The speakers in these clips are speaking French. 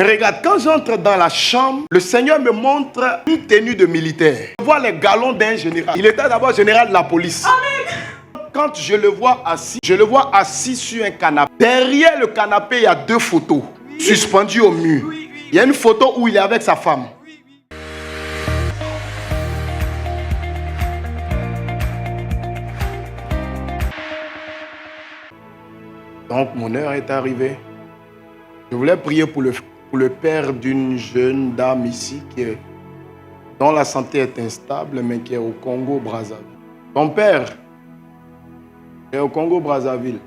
Regarde, quand j'entre dans la chambre, le Seigneur me montre une tenue de militaire. Je vois les galons d'un général. Il était d'abord général de la police. Amen. Quand je le vois assis sur un canapé. Derrière le canapé, il y a 2 photos suspendues au mur. Il y a une photo où il est avec sa femme. Donc, mon heure est arrivée. Je voulais prier pour le père d'une jeune dame ici dont la santé est instable, mais qui est au Congo-Brazzaville. Ton père est au Congo-Brazzaville.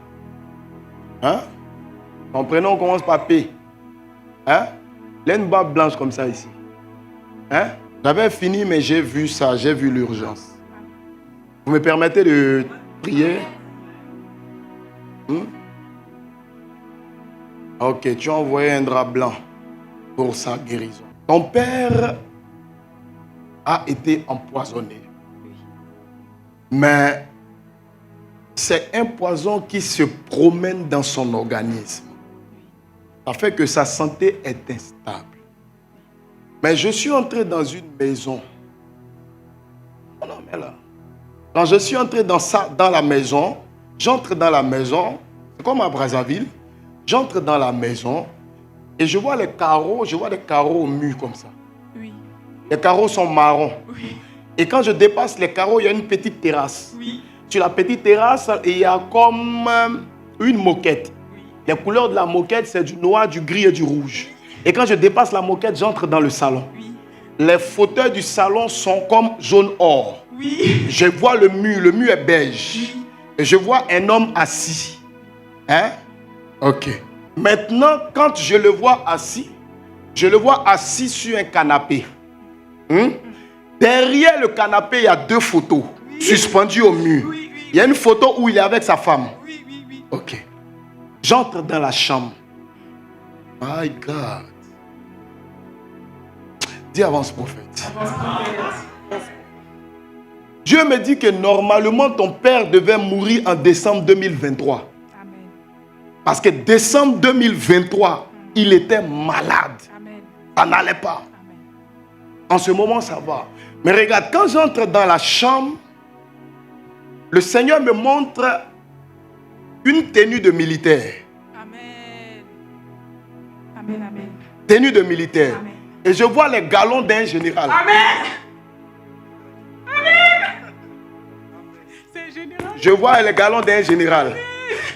Hein? Ton prénom commence par P. Hein? Il y a une barbe blanche comme ça ici. Hein? J'avais fini, mais j'ai vu ça, j'ai vu l'urgence. Vous me permettez de prier? Ok, tu as envoyé un drap blanc pour sa guérison. Ton père a été empoisonné. Mais c'est un poison qui se promène dans son organisme. Ça fait que sa santé est instable. Mais je suis entré dans une maison. Non, mais là. Quand je suis entré dans la maison, j'entre dans la maison, c'est comme à Brazzaville. J'entre dans la maison et je vois les carreaux au mur comme ça. Oui. Les carreaux sont marrons. Oui. Et quand je dépasse les carreaux, il y a une petite terrasse. Oui. Sur la petite terrasse, il y a comme une moquette. Oui. Les couleurs de la moquette, c'est du noir, du gris et du rouge. Et quand je dépasse la moquette, j'entre dans le salon. Oui. Les fauteuils du salon sont comme jaune or. Oui. Je vois le mur est beige. Oui. Et je vois un homme assis. Hein? Ok. Maintenant, quand je le vois assis sur un canapé. Derrière le canapé, il y a 2 photos suspendues au mur. Il y a une photo où il est avec sa femme. Ok. J'entre dans la chambre. My God. Dis avance, prophète. Dieu me dit que normalement, ton père devait mourir en décembre 2023. Parce que décembre 2023, il était malade. Amen. Ça n'allait pas. Amen. En ce moment, ça va. Mais regarde, quand j'entre dans la chambre, le Seigneur me montre une tenue de militaire. Amen. Amen, amen. Tenue de militaire. Amen. Et je vois les galons d'un général. Amen. Amen. C'est général. Je vois les galons d'un général. Amen.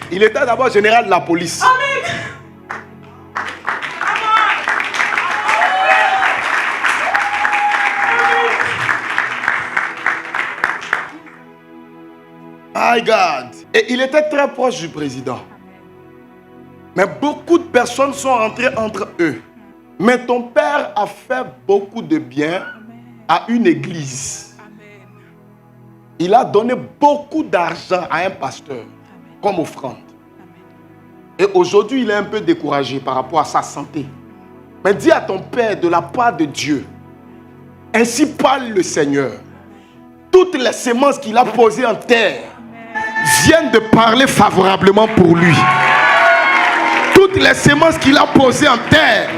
Il était d'abord général de la police. Amen. My God. Et il était très proche du président. Mais beaucoup de personnes sont rentrées entre eux. Mais ton père a fait beaucoup de bien à une église. Il a donné beaucoup d'argent à un pasteur. Comme offrande. Et aujourd'hui, il est un peu découragé par rapport à sa santé. Mais dis à ton père de la part de Dieu, ainsi parle le Seigneur. Toutes les semences qu'il a posées en terre viennent de parler favorablement pour lui. Toutes les semences qu'il a posées en terre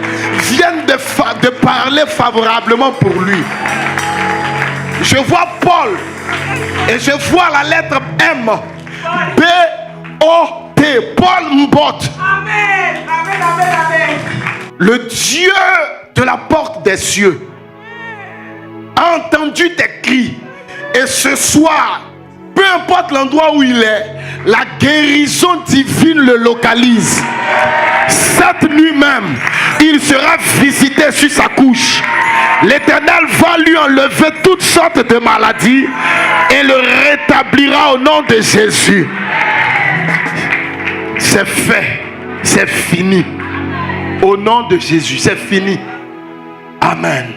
viennent de parler favorablement pour lui. Je vois Paul et je vois la lettre M. B-O-T, Paul Mbot. Amen, amen, amen, amen. Le Dieu de la porte des cieux a entendu tes cris. Et ce soir, peu importe l'endroit où il est, la guérison divine le localise. Cette nuit même, il sera visité sur sa couche. L'Éternel va lui enlever toutes sortes de maladies et le rétablira au nom de Jésus. C'est fait, c'est fini. Au nom de Jésus, c'est fini. Amen.